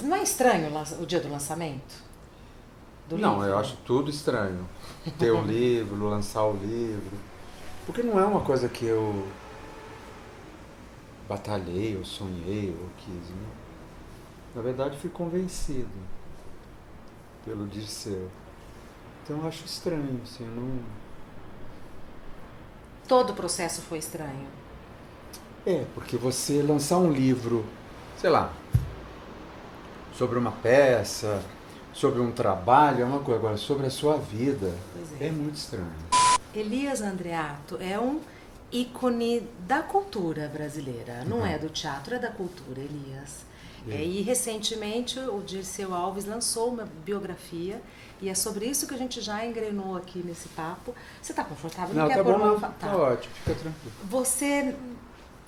Não é estranho o dia do lançamento do Não, livro? eu acho tudo estranho. Ter o livro, lançar o livro. Porque não é uma coisa que eu batalhei, ou sonhei, ou quis. Né? Na verdade, fui convencido pelo Dirceu. Então eu acho estranho, assim, eu não... Todo o processo foi estranho. É, porque você lançar um livro, sei lá, sobre uma peça, sobre um trabalho, é uma coisa. Agora, sobre a sua vida, Pois é é. muito estranho. Elias Andreato é um ícone da cultura brasileira, não é do teatro, é da cultura, Elias. E recentemente o Dirceu Alves lançou uma biografia e é sobre isso que a gente já engrenou aqui nesse papo. Você está confortável? Não Não, quer tá pôr bom, uma... não. Tá ótimo, fica tranquilo. Você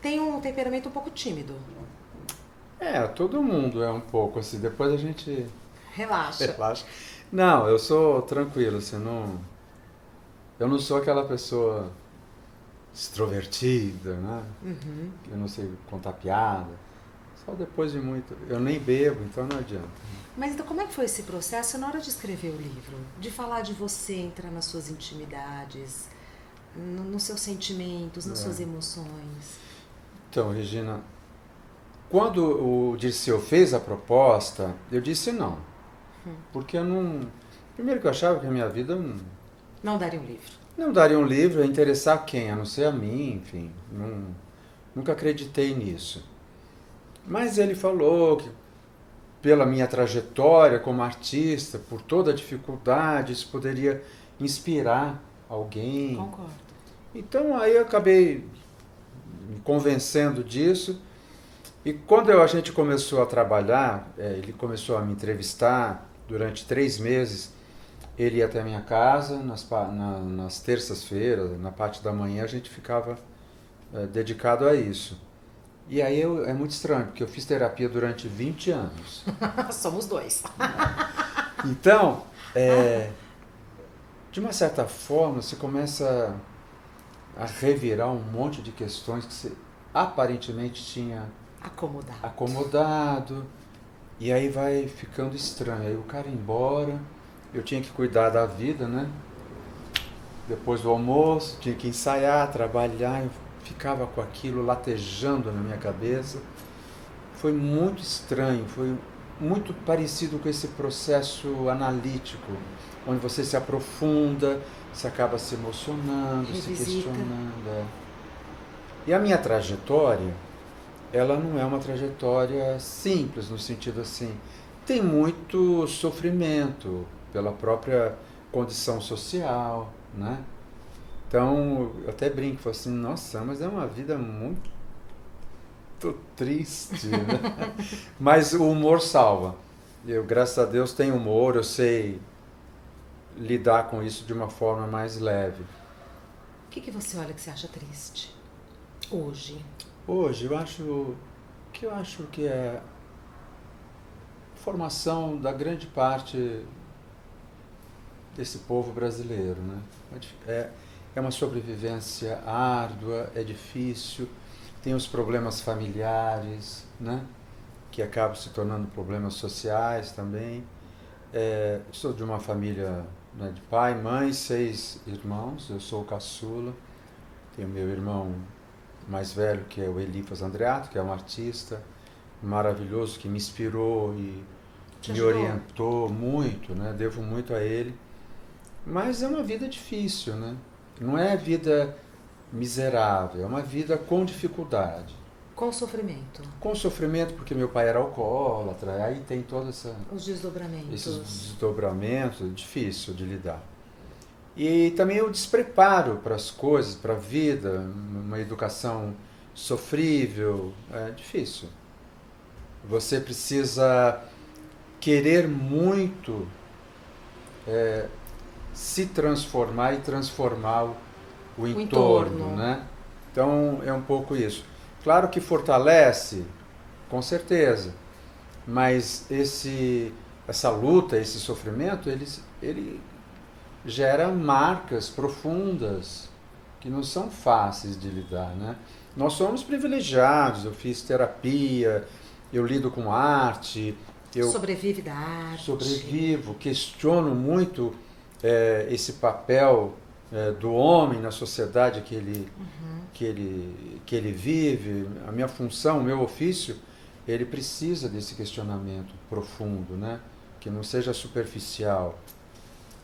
tem um temperamento um pouco tímido. É, todo mundo é um pouco assim, depois a gente Relaxa. relaxa. Não, eu sou tranquilo, assim, eu não sou aquela pessoa extrovertida, né? Eu não sei contar piada. Só depois de muito. Eu nem bebo, então não adianta. Mas então como é que foi esse processo na hora de escrever o livro? De falar de você, entrar nas suas intimidades, nos seus sentimentos, nas suas É. emoções? Então, Regina, quando o Dirceu fez a proposta, eu disse não. Porque eu não. Primeiro que eu achava que a minha vida Não daria um livro. não daria um livro a interessar quem, a não ser a mim, enfim. Nunca acreditei nisso. Mas ele falou que pela minha trajetória como artista, por toda a dificuldade, isso poderia inspirar alguém. Concordo. Então aí eu acabei me convencendo disso. E quando a gente começou a trabalhar, ele começou a me entrevistar durante 3 meses. Ele ia até a minha casa, nas terças-feiras, na parte da manhã, a gente ficava dedicado a isso. E aí é muito estranho, porque eu fiz terapia durante 20 anos. Somos dois. Então, de uma certa forma, você começa a revirar um monte de questões que você aparentemente tinha Acomodado. acomodado, e aí vai ficando estranho. Aí o cara ia embora, eu tinha que cuidar da vida, né? Depois do almoço, tinha que ensaiar, trabalhar, eu ficava com aquilo latejando na minha cabeça. Foi muito estranho, foi muito parecido com esse processo analítico, onde você se aprofunda, você acaba se emocionando, Revisita. se questionando. E a minha trajetória, ela não é uma trajetória simples, no sentido assim, tem muito sofrimento pela própria condição social, né? Então, eu até brinco, falo assim, nossa, mas é uma vida muito triste, né? Mas o humor salva. Eu, graças a Deus, tenho humor, eu sei lidar com isso de uma forma mais leve. O que você olha que você acha triste hoje? Hoje, eu acho que é a formação da grande parte desse povo brasileiro, né? É uma sobrevivência árdua, é difícil, tem os problemas familiares, que acabam se tornando problemas sociais também. Sou de uma família, né, de pai, mãe, 6 irmãos, eu sou o caçula, tenho meu irmão mais velho, que é o Elifas Andreato, que é um artista maravilhoso, que me inspirou e me orientou muito, né? Devo muito a ele. Mas é uma vida difícil, né? Não é vida miserável, é uma vida com dificuldade. Com sofrimento. Com sofrimento, porque meu pai era alcoólatra, aí tem todos Os desdobramentos. esses desdobramentos, difícil de lidar. E também o despreparo para as coisas, para a vida, uma educação sofrível, é difícil. Você precisa querer muito se transformar e transformar o entorno, né? Então é um pouco isso. Claro que fortalece, com certeza, mas essa luta, esse sofrimento, ele gera marcas profundas que não são fáceis de lidar, né? Nós somos privilegiados, eu fiz terapia, eu lido com arte, eu Sobrevive da arte. sobrevivo, questiono muito esse papel do homem na sociedade que ele vive. A minha função, o meu ofício, ele precisa desse questionamento profundo, né? Que não seja superficial.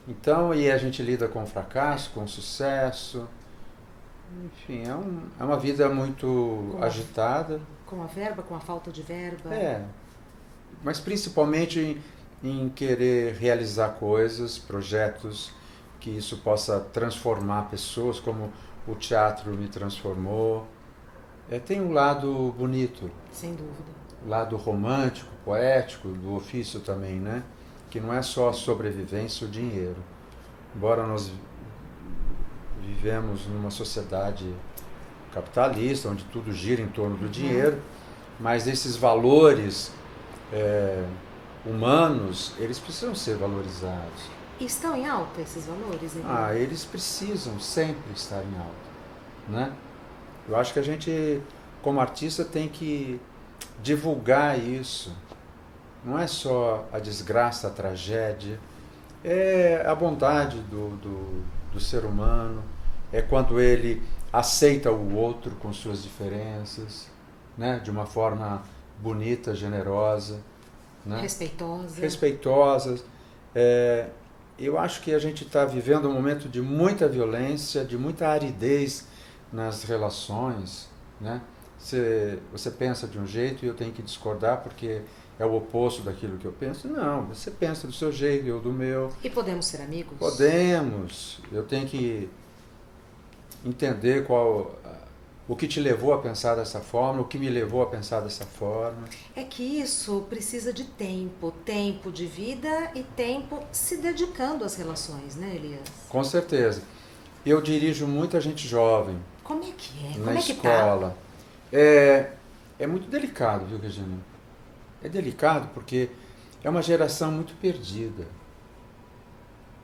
Então, e a gente lida com o fracasso, com o sucesso. Enfim, é uma vida muito agitada. Com a verba, com a falta de verba. Mas principalmente em querer realizar coisas, projetos, que isso possa transformar pessoas, como o teatro me transformou. Tem um lado bonito. Sem dúvida. O lado romântico, poético do ofício também, né? Que não é só a sobrevivência ou dinheiro. Embora nós vivemos numa sociedade capitalista, onde tudo gira em torno do dinheiro, mas esses valores humanos, eles precisam ser valorizados. E estão em alta esses valores? Então? Eles precisam sempre estar em alta, né? Eu acho que a gente, como artista, tem que divulgar isso. Não é só a desgraça, a tragédia, é a bondade do ser humano, é quando ele aceita o outro com suas diferenças, né? De uma forma bonita, generosa, né? Respeitosa. Eu acho que a gente está vivendo um momento de muita violência, de muita aridez nas relações, né? Você pensa de um jeito e eu tenho que discordar porque é o oposto daquilo que eu penso. Não, você pensa do seu jeito e eu do meu. E podemos ser amigos? Podemos. Eu tenho que entender o que te levou a pensar dessa forma, o que me levou a pensar dessa forma. É que isso precisa de tempo de vida e tempo se dedicando às relações, né, Elias? Com certeza. Eu dirijo muita gente jovem. Como é que é? Na escola. É muito delicado, viu, Regina? É delicado porque é uma geração muito perdida.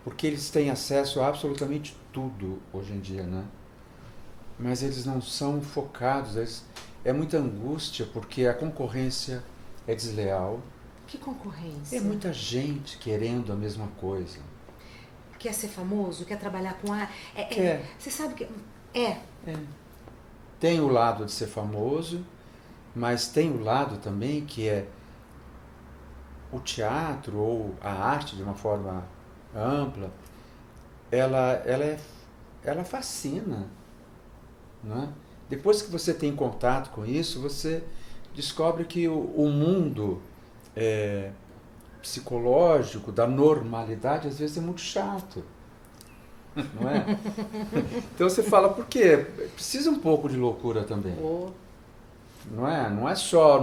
Porque eles têm acesso a absolutamente tudo hoje em dia, né? Mas eles não são focados, é muita angústia porque a concorrência é desleal. Que concorrência? É muita gente querendo a mesma coisa. Quer ser famoso, quer trabalhar com arte. Você sabe que... Tem o lado de ser famoso, mas tem o lado também que é o teatro ou a arte de uma forma ampla, ela fascina. Não é? Depois que você tem contato com isso, você descobre que o mundo psicológico da normalidade às vezes é muito chato, não é? Então você fala, por quê? Precisa um pouco de loucura também, não é? Não é só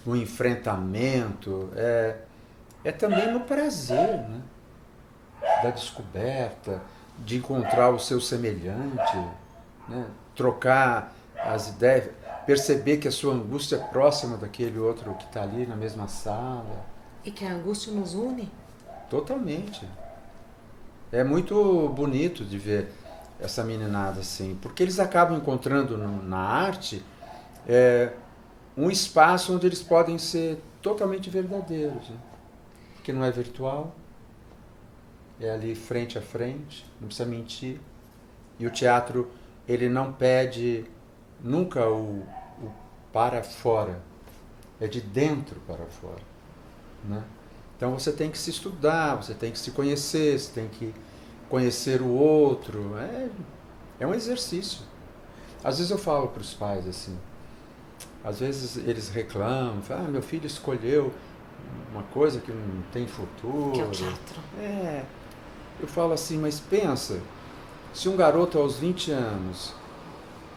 no enfrentamento, é também no prazer, né? Da descoberta, de encontrar o seu semelhante, né? Trocar as ideias, perceber que a sua angústia é próxima daquele outro que está ali na mesma sala. E que a angústia nos une? Totalmente. É muito bonito de ver essa meninada assim, porque eles acabam encontrando na arte um espaço onde eles podem ser totalmente verdadeiros, né? Que não é virtual, é ali frente a frente, não precisa mentir. E o teatro, ele não pede nunca o para fora, é de dentro para fora, né? Então você tem que se estudar, você tem que se conhecer, você tem que conhecer o outro, é um exercício. Às vezes eu falo para os pais assim, às vezes eles reclamam, falam, meu filho escolheu uma coisa que não tem futuro. Que é o teatro. Eu falo assim, mas pensa, se um garoto aos 20 anos,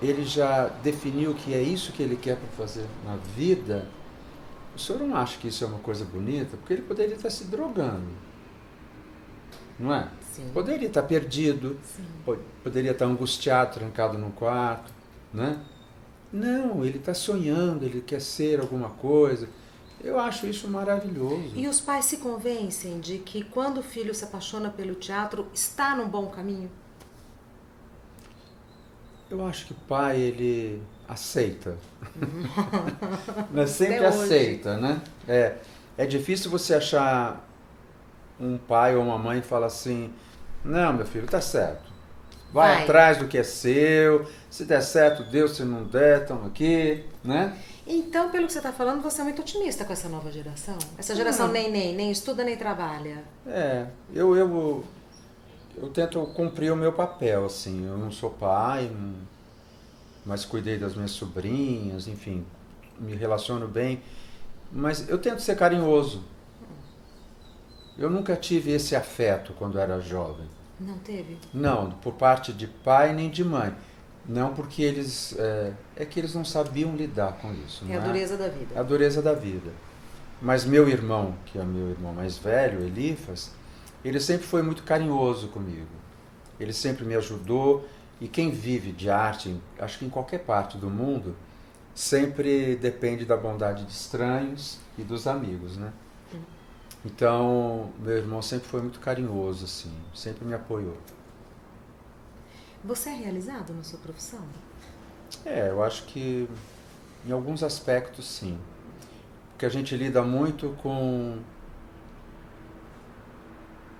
ele já definiu que é isso que ele quer para fazer na vida, o senhor não acha que isso é uma coisa bonita? Porque ele poderia estar se drogando, não é? Sim. Poderia estar perdido, Sim. Poderia estar angustiado, trancado num quarto, né? Não, ele está sonhando, ele quer ser alguma coisa. Eu acho isso maravilhoso. E os pais se convencem de que quando o filho se apaixona pelo teatro, está num bom caminho? Eu acho que o pai, ele aceita. Né? Sempre Até hoje. aceita, né? É difícil você achar um pai ou uma mãe que fala assim, não, meu filho, tá certo. Vai atrás do que é seu, se der certo, Deus, se não der, estamos aqui, né? Então, pelo que você está falando, você é muito otimista com essa nova geração? Essa geração nem estuda, nem trabalha. Eu tento cumprir o meu papel, assim. Eu não sou pai, mas cuidei das minhas sobrinhas, enfim, me relaciono bem. Mas eu tento ser carinhoso. Eu nunca tive esse afeto quando era jovem. Não teve? Não, por parte de pai nem de mãe. Não porque eles... É que eles não sabiam lidar com isso. É a dureza da vida. É a dureza da vida. Mas meu irmão, que é meu irmão mais velho, Elifas, ele sempre foi muito carinhoso comigo. Ele sempre me ajudou. E quem vive de arte, acho que em qualquer parte do mundo, sempre depende da bondade de estranhos e dos amigos, né? Então, meu irmão sempre foi muito carinhoso, assim, sempre me apoiou. Você é realizado na sua profissão? Eu acho que em alguns aspectos sim. Porque a gente lida muito com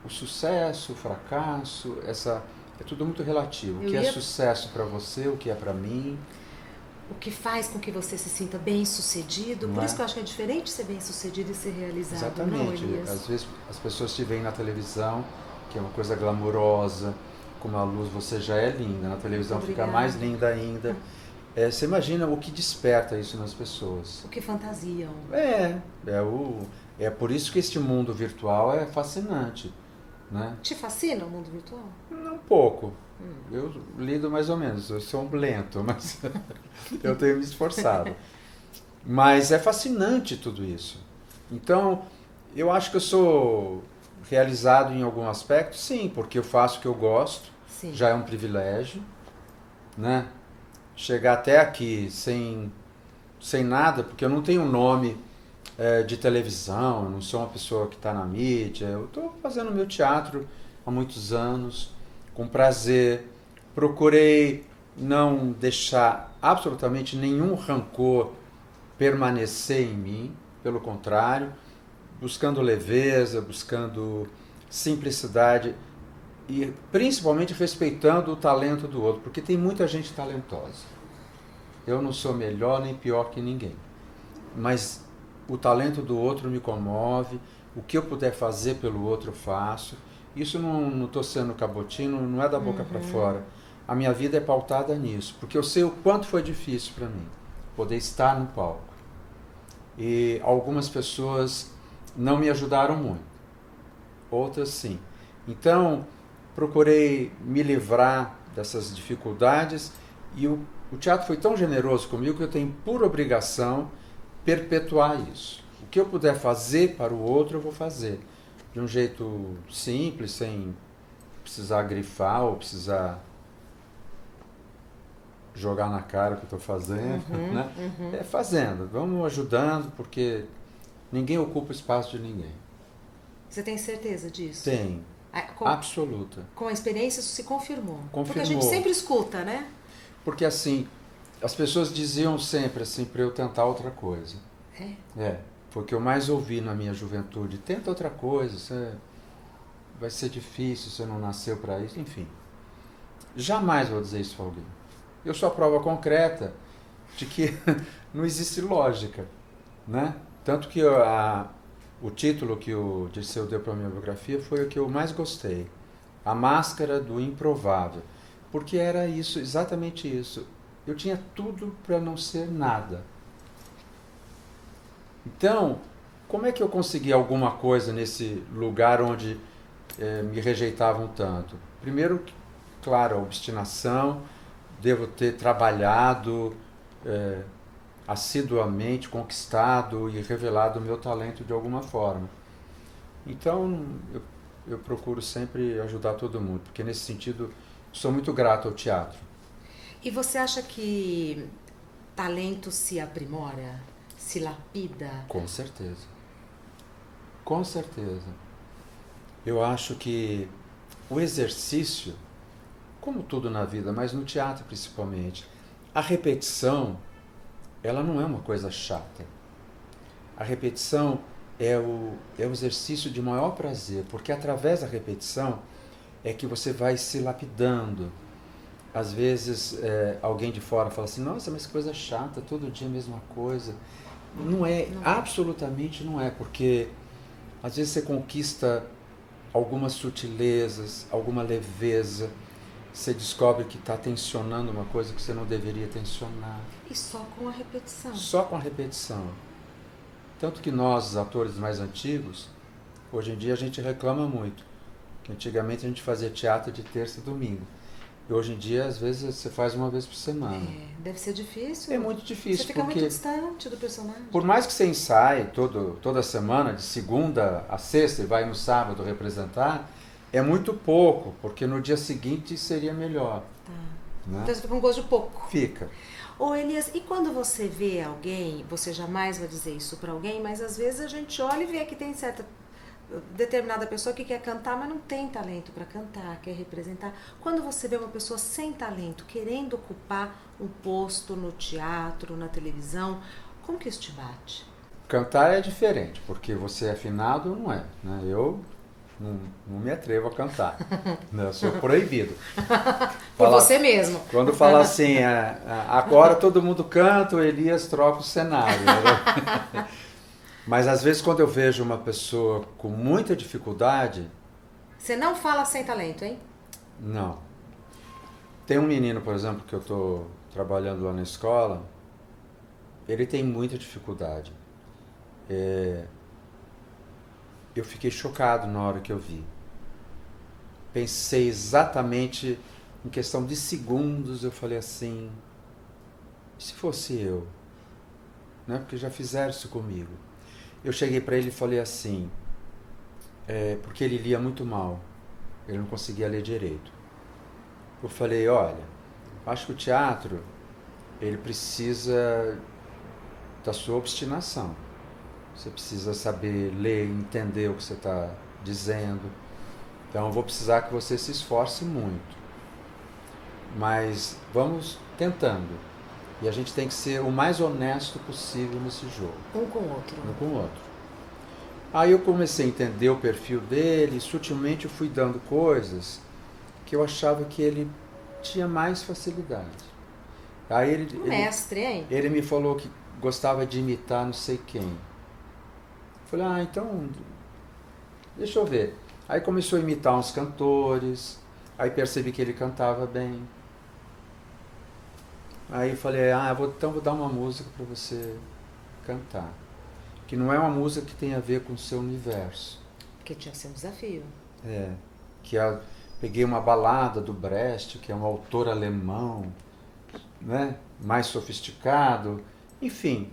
o sucesso, o fracasso, é tudo muito relativo. O que é sucesso para você, o que é para mim. O que faz com que você se sinta bem-sucedido. Por isso que eu acho que é diferente ser bem-sucedido e ser realizado. Exatamente. Não, Elias? Às vezes as pessoas te veem na televisão, que é uma coisa glamurosa, com uma luz, você já é linda, na televisão fica mais linda ainda. Você imagina o que desperta isso nas pessoas. O que fantasiam. É por isso que este mundo virtual é fascinante. Né? Te fascina o mundo virtual? Um pouco. Eu lido mais ou menos, eu sou um lento, mas eu tenho me esforçado. Mas é fascinante tudo isso. Então, eu acho que eu sou realizado em algum aspecto, sim, porque eu faço o que eu gosto, sim. Já é um privilégio, né? Chegar até aqui sem nada, porque eu não tenho nome de televisão, eu não sou uma pessoa que está na mídia, eu estou fazendo meu teatro há muitos anos, com prazer, procurei não deixar absolutamente nenhum rancor permanecer em mim, pelo contrário, buscando leveza, buscando simplicidade e principalmente respeitando o talento do outro, porque tem muita gente talentosa. Eu não sou melhor nem pior que ninguém, mas o talento do outro me comove, o que eu puder fazer pelo outro eu faço. Isso não estou sendo cabotino, não é da boca para fora. A minha vida é pautada nisso, porque eu sei o quanto foi difícil para mim poder estar no palco. E algumas pessoas não me ajudaram muito, outras sim. Então, procurei me livrar dessas dificuldades e o teatro foi tão generoso comigo que eu tenho por obrigação perpetuar isso. O que eu puder fazer para o outro, eu vou fazer. De um jeito simples, sem precisar grifar ou precisar jogar na cara o que eu estou fazendo. Né? Fazendo, vamos ajudando, porque ninguém ocupa o espaço de ninguém. Você tem certeza disso? Tenho. Absoluta. Com a experiência isso se confirmou. Confirmou. Porque a gente sempre escuta, né? Porque assim, as pessoas diziam sempre assim para eu tentar outra coisa. Foi o que eu mais ouvi na minha juventude. Tenta outra coisa, vai ser difícil, você não nasceu para isso, enfim. Jamais vou dizer isso para alguém. Eu sou a prova concreta de que não existe lógica, né? Tanto que o título que o Dirceu deu para a minha biografia foi o que eu mais gostei. A Máscara do Improvável. Porque era isso, exatamente isso. Eu tinha tudo para não ser nada. Então, como é que eu consegui alguma coisa nesse lugar onde me rejeitavam tanto? Primeiro, claro, a obstinação, devo ter trabalhado assiduamente, conquistado e revelado o meu talento de alguma forma. Então, eu procuro sempre ajudar todo mundo, porque nesse sentido sou muito grato ao teatro. E você acha que talento se aprimora? Se lapida? Com certeza. Com certeza. Eu acho que o exercício como tudo na vida, mas no teatro principalmente, a repetição, ela não é uma coisa chata. A repetição é o exercício de maior prazer, porque através da repetição é que você vai se lapidando. Às vezes alguém de fora fala assim, nossa, mas que coisa chata, todo dia a mesma coisa. Não é, absolutamente não é, porque às vezes você conquista algumas sutilezas, alguma leveza, você descobre que está tensionando uma coisa que você não deveria tensionar. E só com a repetição. Só com a repetição. Tanto que nós, os atores mais antigos, hoje em dia a gente reclama muito. Que antigamente a gente fazia teatro de terça e domingo. E hoje em dia, às vezes, você faz uma vez por semana. Deve ser difícil. É muito difícil. Você fica muito distante do personagem. Por mais que você ensaie toda semana, de segunda a sexta, e vai no sábado representar, é muito pouco, porque no dia seguinte seria melhor. Tá. Né? Então você fica com gosto de pouco. Fica. Ô Elias, e quando você vê alguém, você jamais vai dizer isso pra alguém, mas às vezes a gente olha e vê que tem certa determinada pessoa que quer cantar, mas não tem talento para cantar, quer representar. Quando você vê uma pessoa sem talento, querendo ocupar um posto no teatro, na televisão, como que isso te bate? Cantar é diferente, porque você é afinado, não é. Né? Eu não me atrevo a cantar. Eu sou proibido. Por você mesmo. Quando fala assim, agora todo mundo canta, o Elias troca o cenário. Né? Mas às vezes quando eu vejo uma pessoa com muita dificuldade... Você não fala sem talento, hein? Não. Tem um menino, por exemplo, que eu estou trabalhando lá na escola, ele tem muita dificuldade. Eu fiquei chocado na hora que eu vi. Pensei exatamente, em questão de segundos, eu falei assim, e se fosse eu? Né? Porque já fizeram isso comigo. Eu cheguei para ele e falei assim, porque ele lia muito mal, ele não conseguia ler direito. Eu falei, olha, acho que o teatro, ele precisa da sua obstinação. Você precisa saber ler, entender o que você está dizendo. Então eu vou precisar que você se esforce muito. Mas vamos tentando. E a gente tem que ser o mais honesto possível nesse jogo. Um com o outro. Um com o outro. Aí eu comecei a entender o perfil dele, e sutilmente eu fui dando coisas que eu achava que ele tinha mais facilidade. Aí mestre, hein? Ele me falou que gostava de imitar não sei quem. Eu falei, então, deixa eu ver. Aí começou a imitar uns cantores, aí percebi que ele cantava bem. Aí falei, então vou dar uma música para você cantar. Que não é uma música que tem a ver com o seu universo. Porque tinha que ser um desafio. Peguei uma balada do Brecht, que é um autor alemão, né, mais sofisticado. Enfim,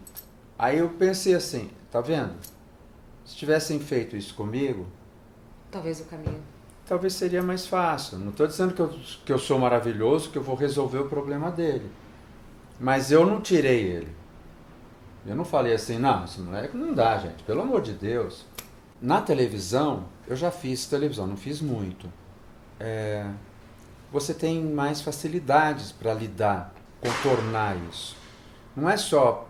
aí eu pensei assim, tá vendo? Se tivessem feito isso comigo... Talvez o caminho. Talvez seria mais fácil. Não estou dizendo que eu sou maravilhoso, que eu vou resolver o problema dele. Mas eu não tirei ele. Eu não falei assim, não, esse moleque não dá, gente, pelo amor de Deus. Na televisão, eu já fiz televisão, não fiz muito. Você tem mais facilidades para lidar, contornar isso. Não é só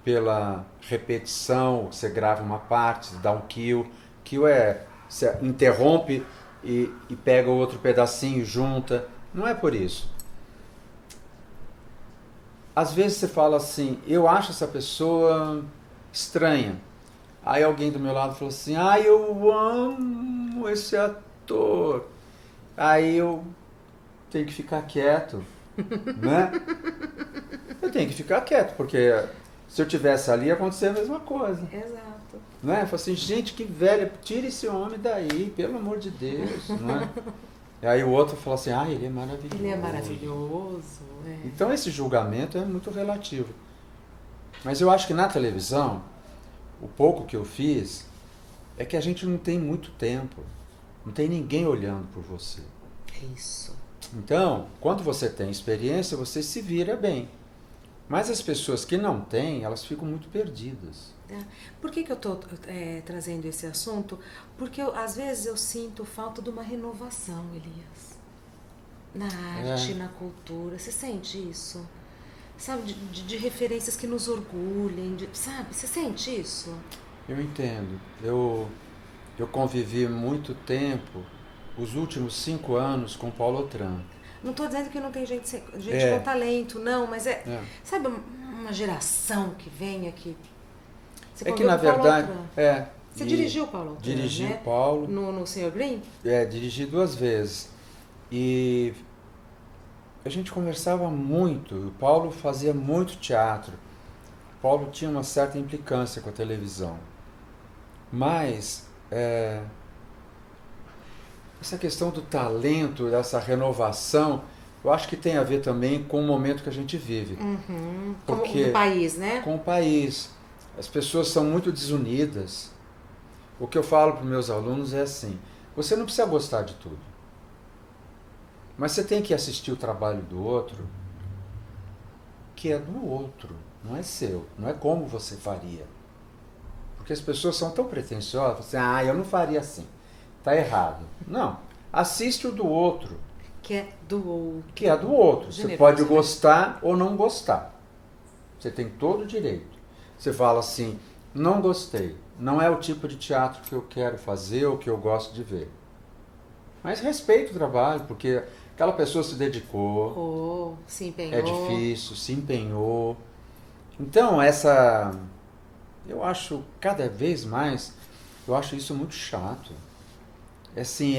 pela repetição, você grava uma parte, dá um kill. Kill você interrompe e pega o outro pedacinho, junta. Não é por isso. Às vezes você fala assim, eu acho essa pessoa estranha. Aí alguém do meu lado falou assim, eu amo esse ator. Aí eu tenho que ficar quieto, né? Eu tenho que ficar quieto, porque se eu tivesse ali, ia acontecer a mesma coisa. Exato. Né? Eu falo assim, gente, que velho, tira esse homem daí, pelo amor de Deus, né? E aí o outro fala assim, ele é maravilhoso. Ele é maravilhoso. Então esse julgamento é muito relativo. Mas eu acho que na televisão, o pouco que eu fiz, é que a gente não tem muito tempo. Não tem ninguém olhando por você. Isso. Então, quando você tem experiência, você se vira bem. Mas as pessoas que não têm, elas ficam muito perdidas. Por que eu estou trazendo esse assunto? Porque às vezes eu sinto falta de uma renovação, Elias. na arte, na cultura. Você sente isso? Sabe, de referências que nos orgulhem, sabe? Você sente isso? Eu entendo. Eu convivi muito tempo, os últimos 5 anos, com Paulo Otran. Não estou dizendo que não tem gente com talento, não, mas sabe, uma geração que vem aqui. Você que na verdade. Você dirigiu o Paulo Otran, dirigi né? o Paulo. No Sr. Green? Dirigi 2 vezes. E a gente conversava muito. O Paulo fazia muito teatro. O Paulo tinha uma certa implicância com a televisão. Mas essa questão do talento, dessa renovação, eu acho que tem a ver também com o momento que a gente vive. Como o país, né? Com o país. As pessoas são muito desunidas. O que eu falo para os meus alunos é assim: você não precisa gostar de tudo, mas você tem que assistir o trabalho do outro, que é do outro, não é seu, não é como você faria. Porque as pessoas são tão pretensiosas, assim, eu não faria assim, tá errado. Não, assiste o do outro. Que é do outro. Que é do outro. Você pode gostar ou não gostar. Você tem todo o direito. Você fala assim, não gostei, não é o tipo de teatro que eu quero fazer ou que eu gosto de ver. Mas respeito o trabalho, porque aquela pessoa se dedicou, se empenhou. É difícil, se empenhou. Então, eu acho cada vez mais, eu acho isso muito chato. Assim,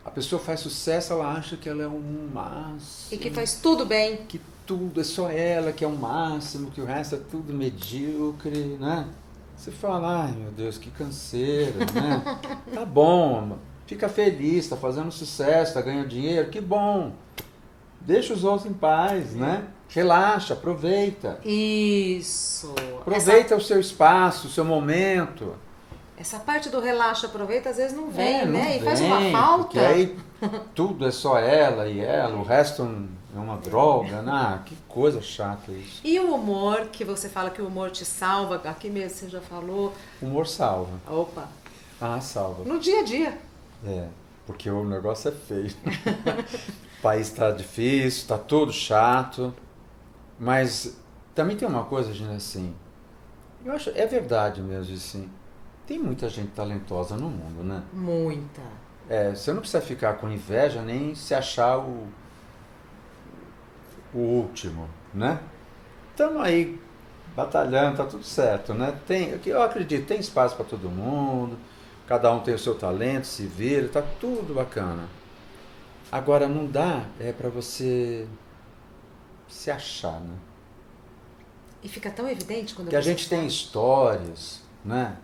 a pessoa faz sucesso, ela acha que ela é um máximo. E que faz tudo bem. Que tudo, é só ela que é o máximo, que o resto é tudo medíocre, né? Você fala, ai meu Deus, que canseira, né? Tá bom, fica feliz, tá fazendo sucesso, tá ganhando dinheiro, que bom. Deixa os outros em paz, né? Relaxa, aproveita. Isso. Aproveita o seu espaço, o seu momento. Essa parte do relaxa, aproveita, às vezes não vem, né? Não e vem, faz uma falta. Porque aí tudo é só ela e ela, o resto é uma droga, né? Que coisa chata isso. E o humor, que você fala que o humor te salva, aqui mesmo você já falou. O humor salva. Opa. Salva. No dia a dia. Porque o negócio é feio. O país está difícil, está tudo chato. Mas também tem uma coisa, gente, assim, eu acho, é verdade mesmo, assim, tem muita gente talentosa no mundo, né? Muita. Você não precisa ficar com inveja nem se achar o último, né? Estamos aí batalhando, tá tudo certo, né? Eu acredito, tem espaço para todo mundo, cada um tem o seu talento, se vira, tá tudo bacana. Agora não dá para você se achar, né? E fica tão evidente quando que a gente tem histórias, né?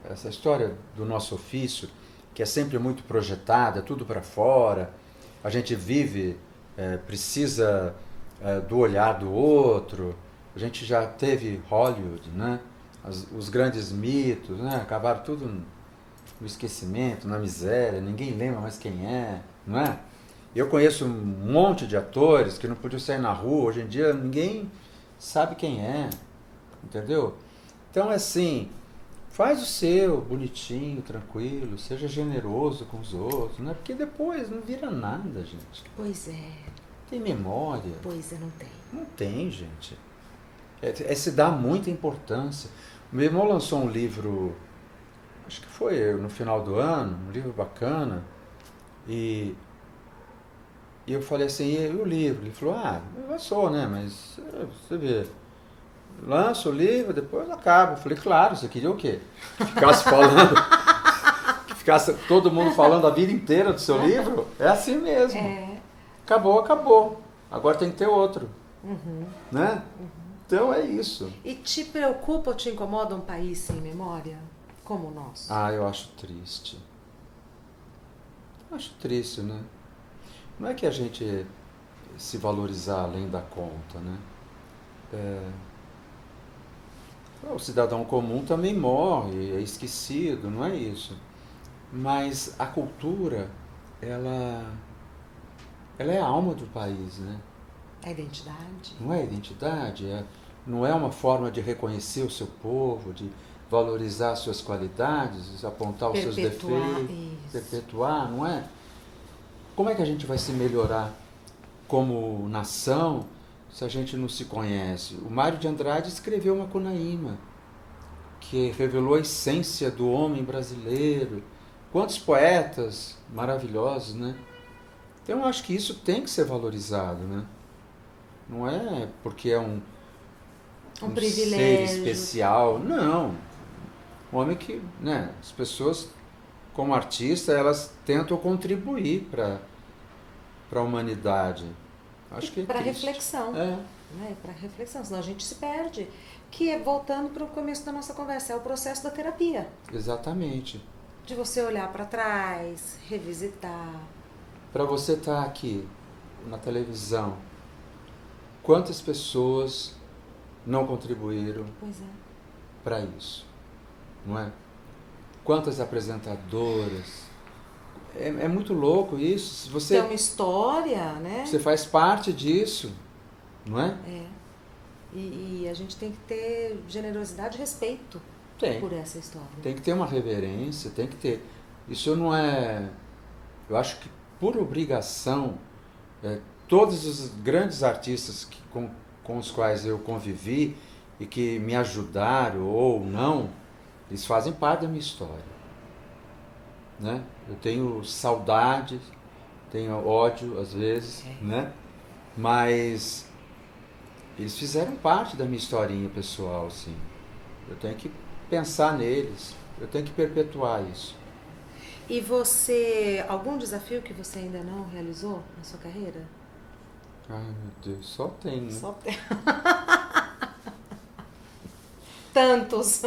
Essa história do nosso ofício, que é sempre muito projetada, tudo para fora. A gente vive, precisa do olhar do outro. A gente já teve Hollywood, né? Os grandes mitos, né? Acabaram tudo no esquecimento, na miséria. Ninguém lembra mais quem é, não é? Eu conheço um monte de atores que não podiam sair na rua. Hoje em dia ninguém sabe quem é, entendeu? Então, assim, faz o seu, bonitinho, tranquilo, seja generoso com os outros, né? Porque depois não vira nada, gente. Pois é. Tem memória. Pois é, não tem. Não tem, gente. Se dá muita importância. O meu irmão lançou um livro, acho que foi no final do ano, um livro bacana, e eu falei assim, e o livro? Ele falou, lançou, né? Mas você vê, lança o livro, depois acaba. Eu falei, claro, você queria o quê? Ficasse falando, ficasse todo mundo falando a vida inteira do seu livro? É assim mesmo. Acabou. Agora tem que ter outro. Né? Então é isso. E te preocupa ou te incomoda um país sem memória? Como o nosso? Eu acho triste. Acho triste, né? Não é que a gente se valorizar além da conta, né? O cidadão comum também morre, é esquecido, não é isso. Mas a cultura, ela é a alma do país, né? É a identidade. Não é a identidade, não é uma forma de reconhecer o seu povo, de valorizar suas qualidades, apontar os seus defeitos, perpetuar, não é? Como é que a gente vai se melhorar como nação se a gente não se conhece? O Mário de Andrade escreveu Macunaíma, que revelou a essência do homem brasileiro. Quantos poetas maravilhosos, né? Então eu acho que isso tem que ser valorizado, né? Não é porque é um privilégio, ser especial, não. Um homem que, né, as pessoas como artista, elas tentam contribuir para a humanidade. Acho que é para triste. reflexão. É. Né? Para reflexão, senão a gente se perde. Que é, voltando para o começo da nossa conversa, é o processo da terapia. Exatamente. De você olhar para trás, revisitar. Para você estar aqui na televisão, quantas pessoas não contribuíram para isso? Não é? Quantas apresentadoras? É muito louco isso. Se você tem uma história, né? Você faz parte disso, não é? É. E a gente tem que ter generosidade e respeito por essa história. Tem que ter uma reverência, tem que ter. Isso não é. Eu acho que por obrigação, todos os grandes artistas com os quais eu convivi e que me ajudaram ou não, eles fazem parte da minha história. Né? Eu tenho saudade, tenho ódio às vezes, né? Mas eles fizeram parte da minha historinha pessoal, assim. Eu tenho que pensar neles, eu tenho que perpetuar isso. E você, algum desafio que você ainda não realizou na sua carreira? Ai, meu Deus, só tem, né? Só tem. Tantos.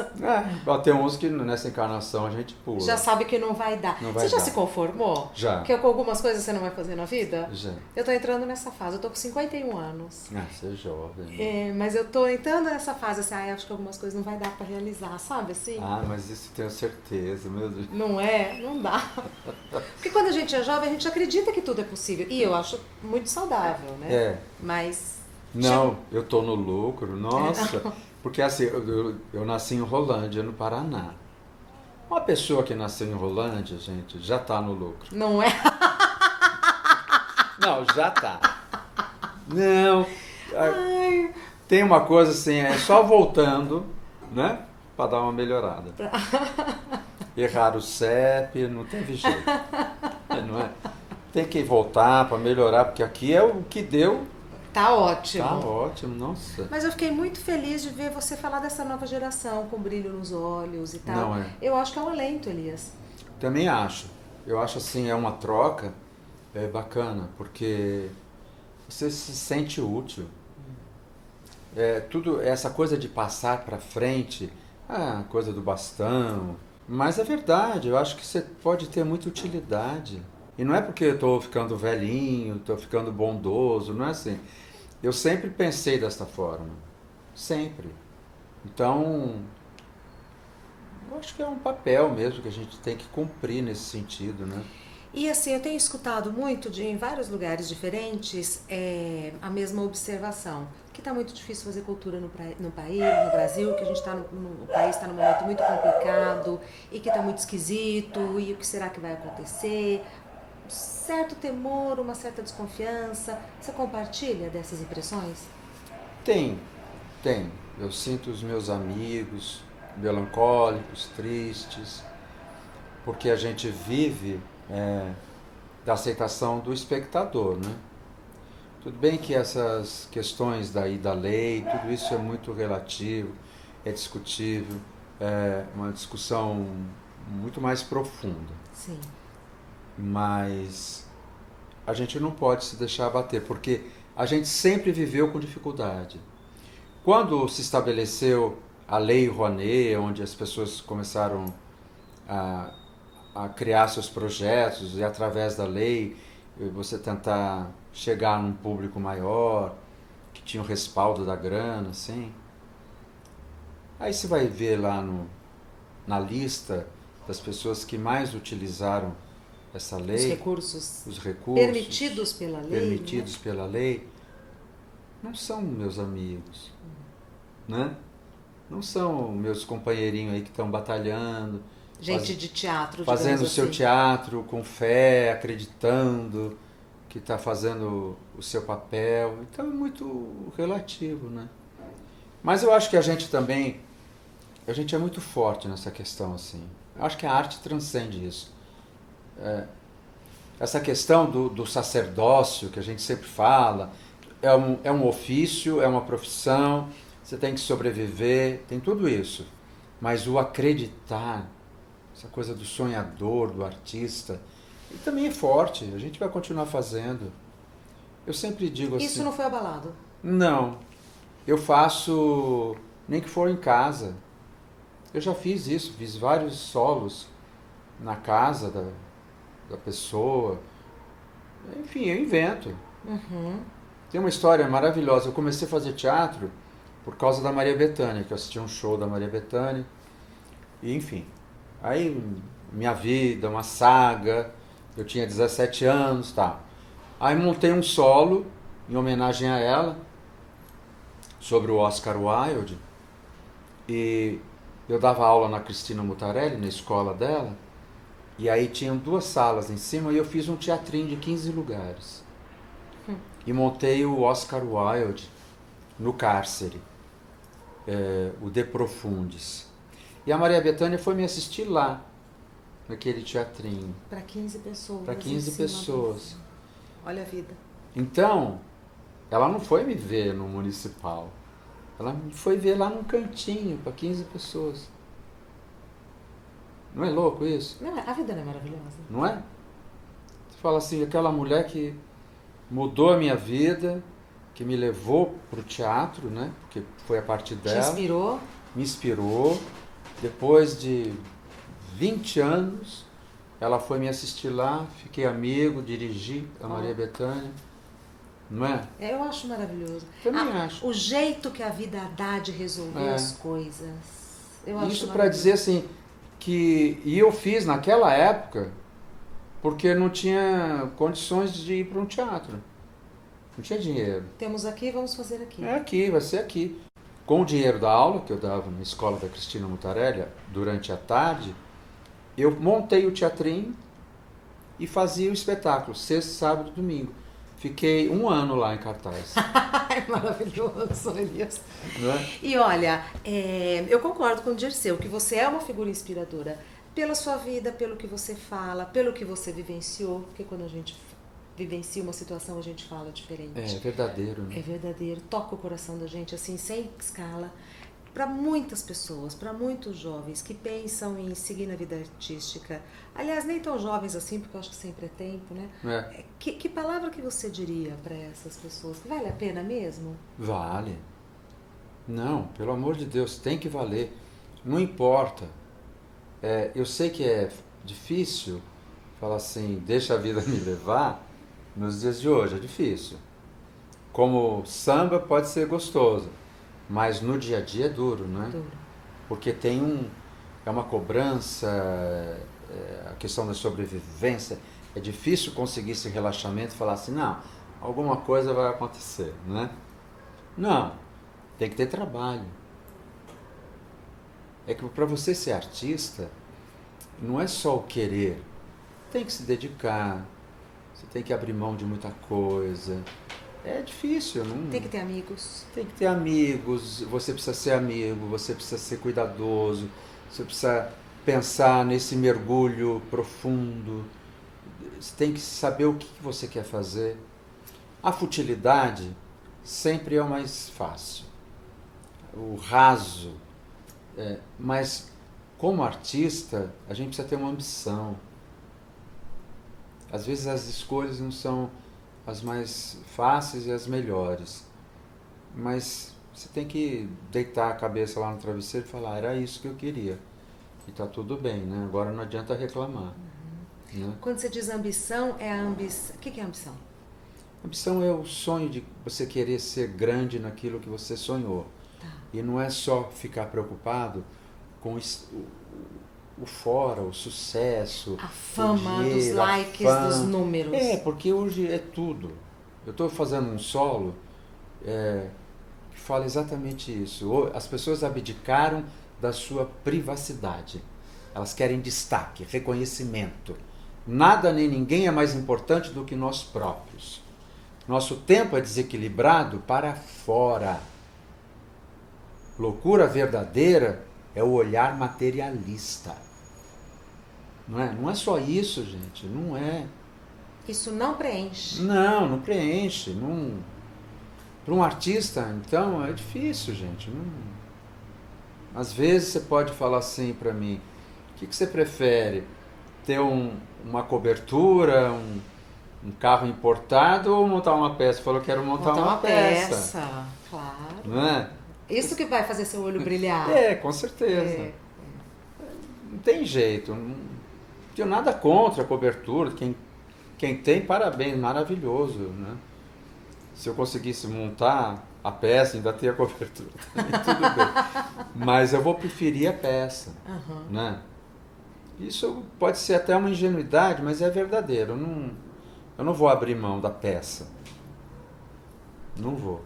Tem uns que nessa encarnação a gente pula. Já sabe que não vai dar. Você já se conformou? Já. Que com algumas coisas você não vai fazer na vida? Já. Eu tô entrando nessa fase, eu tô com 51 anos. Você é jovem. Mas eu tô entrando nessa fase, assim, acho que algumas coisas não vai dar pra realizar, sabe assim? Mas isso eu tenho certeza, meu Deus. Não é? Não dá. Porque quando a gente é jovem, a gente acredita que tudo é possível. E eu acho muito saudável, né? Mas... Não, eu tô no lucro, nossa... Porque assim, eu nasci em Rolândia, no Paraná. Uma pessoa que nasceu em Rolândia, gente, já tá no lucro. Não é? Não, já tá. Não. Tem uma coisa assim, é só voltando, né? Pra dar uma melhorada. Errar o CEP, não teve jeito. Não é? Tem que voltar pra melhorar, porque aqui é o que deu. Tá ótimo. Tá ótimo, nossa. Mas eu fiquei muito feliz de ver você falar dessa nova geração, com brilho nos olhos e tal. Não é. Eu acho que é um alento, Elias. Também acho. Eu acho assim, é uma troca bacana, porque você se sente útil. Tudo essa coisa de passar para frente, coisa do bastão. Mas é verdade, eu acho que você pode ter muita utilidade. E não é porque eu estou ficando velhinho, estou ficando bondoso, não é assim. Eu sempre pensei desta forma. Sempre. Então, eu acho que é um papel mesmo que a gente tem que cumprir nesse sentido, né? E assim, eu tenho escutado muito em vários lugares diferentes a mesma observação. Que está muito difícil fazer cultura no Brasil, que a gente o país está num momento muito complicado e que está muito esquisito, e o que será que vai acontecer? Certo temor, uma certa desconfiança. Você compartilha dessas impressões? Tem. Eu sinto os meus amigos melancólicos, tristes, porque a gente vive da aceitação do espectador, né? Tudo bem que essas questões da lei, tudo isso é muito relativo, é discutível, é uma discussão muito mais profunda. Sim. Mas a gente não pode se deixar abater, porque a gente sempre viveu com dificuldade. Quando se estabeleceu a Lei Rouanet, onde as pessoas começaram a criar seus projetos e através da lei você tentar chegar num público maior, que tinha o respaldo da grana, assim. Aí você vai ver lá na lista das pessoas que mais utilizaram essa lei, os recursos permitidos pela lei, né? Pela lei, não são meus amigos, né? Não são meus companheirinhos aí que estão batalhando, gente de teatro, fazendo o seu teatro com fé, acreditando que está fazendo o seu papel. Então é muito relativo, né? Mas eu acho que a gente é muito forte nessa questão, assim. Eu acho que a arte transcende isso. Essa questão do sacerdócio, que a gente sempre fala, é um ofício, é uma profissão, você tem que sobreviver, tem tudo isso. Mas o acreditar, essa coisa do sonhador, do artista, ele também é forte, a gente vai continuar fazendo. Eu sempre digo assim... Isso não foi abalado? Não, eu faço, nem que for em casa. Eu já fiz isso, fiz vários solos na casa da pessoa. Enfim, eu invento. Uhum. Tem uma história maravilhosa. Eu comecei a fazer teatro por causa da Maria Bethânia, que eu assisti um show da Maria Bethânia. E, enfim, aí minha vida, uma saga. Eu tinha 17 anos, tá. Aí montei um solo em homenagem a ela sobre o Oscar Wilde. E eu dava aula na Cristina Mutarelli, na escola dela. E aí tinham 2 salas em cima e eu fiz um teatrinho de 15 lugares. E montei o Oscar Wilde no cárcere, o De Profundis. E a Maria Bethânia foi me assistir lá, naquele teatrinho. Para 15 pessoas. Para 15 pessoas. Olha a vida. Então, ela não foi me ver no municipal. Ela me foi ver lá num cantinho, para 15 pessoas. Não é louco isso? Não, a vida não é maravilhosa. Não é? Você fala assim, aquela mulher que mudou a minha vida, que me levou para o teatro, né? Porque foi a partir dela. Te inspirou? Me inspirou. Depois de 20 anos, ela foi me assistir lá, fiquei amigo, dirigi a Maria Bethânia. Não é? Eu acho maravilhoso. Também acho. O jeito que a vida dá de resolver as coisas. Eu acho isso para dizer assim, que... E eu fiz naquela época, porque não tinha condições de ir para um teatro. Não tinha dinheiro. Temos aqui, vamos fazer aqui. É aqui, vai ser aqui. Com o dinheiro da aula que eu dava na escola da Cristina Mutarelli, durante a tarde, eu montei o teatrinho e fazia o espetáculo, sexta, sábado e domingo. Fiquei 1 ano lá em cartaz. É maravilhoso, Elias. Não é? E olha, eu concordo com o Dirceu, que você é uma figura inspiradora pela sua vida, pelo que você fala, pelo que você vivenciou, porque quando a gente vivencia uma situação, a gente fala diferente. É verdadeiro, né? É verdadeiro, toca o coração da gente, assim, sem escala. Para muitas pessoas, para muitos jovens que pensam em seguir na vida artística, aliás, nem tão jovens assim, porque eu acho que sempre é tempo, né? Que palavra que você diria para essas pessoas? Vale a pena mesmo? Vale. Não, pelo amor de Deus, tem que valer. Não importa. Eu sei que é difícil falar assim, deixa a vida me levar, nos dias de hoje é difícil. Como samba pode ser gostoso, mas no dia a dia é duro, não é? Duro. Porque é uma cobrança, a questão da sobrevivência, é difícil conseguir esse relaxamento e falar assim, não, alguma coisa vai acontecer, né? Não, tem que ter trabalho. É que para você ser artista, não é só o querer, tem que se dedicar, você tem que abrir mão de muita coisa. É difícil, não... Tem que ter amigos. Tem que ter amigos, você precisa ser amigo, você precisa ser cuidadoso, você precisa pensar nesse mergulho profundo, você tem que saber o que você quer fazer. A futilidade sempre é o mais fácil, o raso, mas como artista a gente precisa ter uma ambição. Às vezes as escolhas não são as mais fáceis e as melhores, mas você tem que deitar a cabeça lá no travesseiro e falar, era isso que eu queria, e tá tudo bem, né? Agora não adianta reclamar. Né? Quando você diz ambição, é a ambição. O que é ambição? Ambição é o sonho de você querer ser grande naquilo que você sonhou. Tá. E não é só ficar preocupado com o fora, o sucesso, a fama, o dinheiro, dos likes, dos números. Porque hoje é tudo. Eu estou fazendo um solo que fala exatamente isso. As pessoas abdicaram da sua privacidade. Elas querem destaque, reconhecimento. Nada nem ninguém é mais importante do que nós próprios. Nosso tempo é desequilibrado para fora. Loucura verdadeira é o olhar materialista. Não é só isso, gente. Não é. Isso não preenche. Não preenche. Para um artista, então, é difícil, gente. Às vezes você pode falar assim para mim, o que você prefere? Ter uma cobertura, um carro importado ou montar uma peça? Falou que quero montar uma peça. Claro. Não é? Isso que vai fazer seu olho brilhar. Com certeza. Não tem jeito. Não tenho nada contra a cobertura. Quem tem, parabéns, maravilhoso. Né? Se eu conseguisse montar a peça, ainda ter a cobertura, tudo bem. Mas eu vou preferir a peça. Né? Isso pode ser até uma ingenuidade, mas é verdadeiro. Eu não vou abrir mão da peça. Não vou.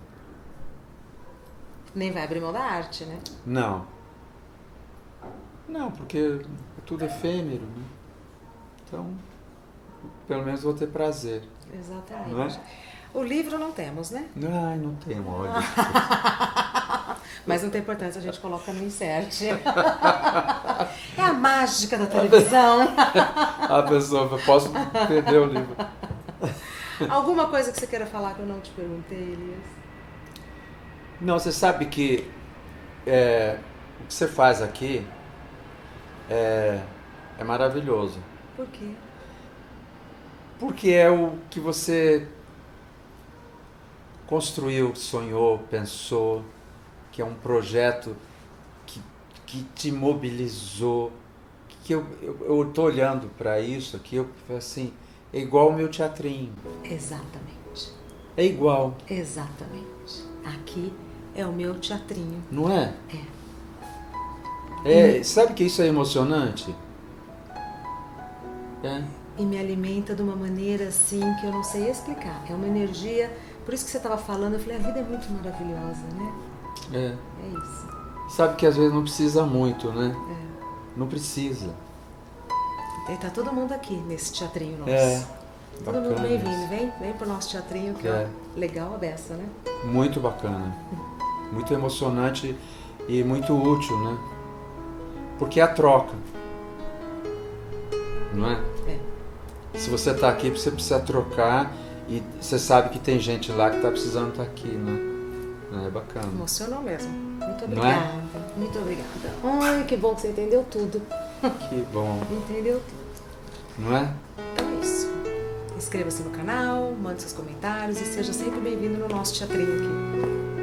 Nem vai abrir mão da arte, né? Não, porque é tudo efêmero, né? Então, pelo menos vou ter prazer. Exatamente. Não é? O livro não temos, né? Ai, não tem, olha. Mas não tem importância, a gente coloca no insert. É a mágica da televisão. A pessoa, posso perder o livro. Alguma coisa que você queira falar que eu não te perguntei, Elias? Não, você sabe que o que você faz aqui é maravilhoso. Por quê? Porque é o que você construiu, sonhou, pensou, que é um projeto que te mobilizou, que eu estou olhando para isso aqui, eu assim, é igual o meu teatrinho. Exatamente. É igual. Exatamente. Aqui é o meu teatrinho. Não é? É. Sabe que isso é emocionante? E me alimenta de uma maneira assim que eu não sei explicar. É uma energia. Por isso que você estava falando, eu falei, a vida é muito maravilhosa, né? É isso. Sabe que às vezes não precisa muito, né? Não precisa. E tá todo mundo aqui nesse teatrinho nosso. Todo mundo bem-vindo. Vem pro nosso teatrinho, que é legal a beça, né? Muito bacana. Muito emocionante e muito útil, né? Porque é a troca. Não é? Se você está aqui, você precisa trocar e você sabe que tem gente lá que está precisando estar aqui, né? É bacana. Emocionou mesmo. Muito obrigada. Muito obrigada. Ai, que bom que você entendeu tudo. Que bom. Entendeu tudo. Não é? Então é isso. Inscreva-se no canal, mande seus comentários e seja sempre bem-vindo no nosso teatrinho aqui.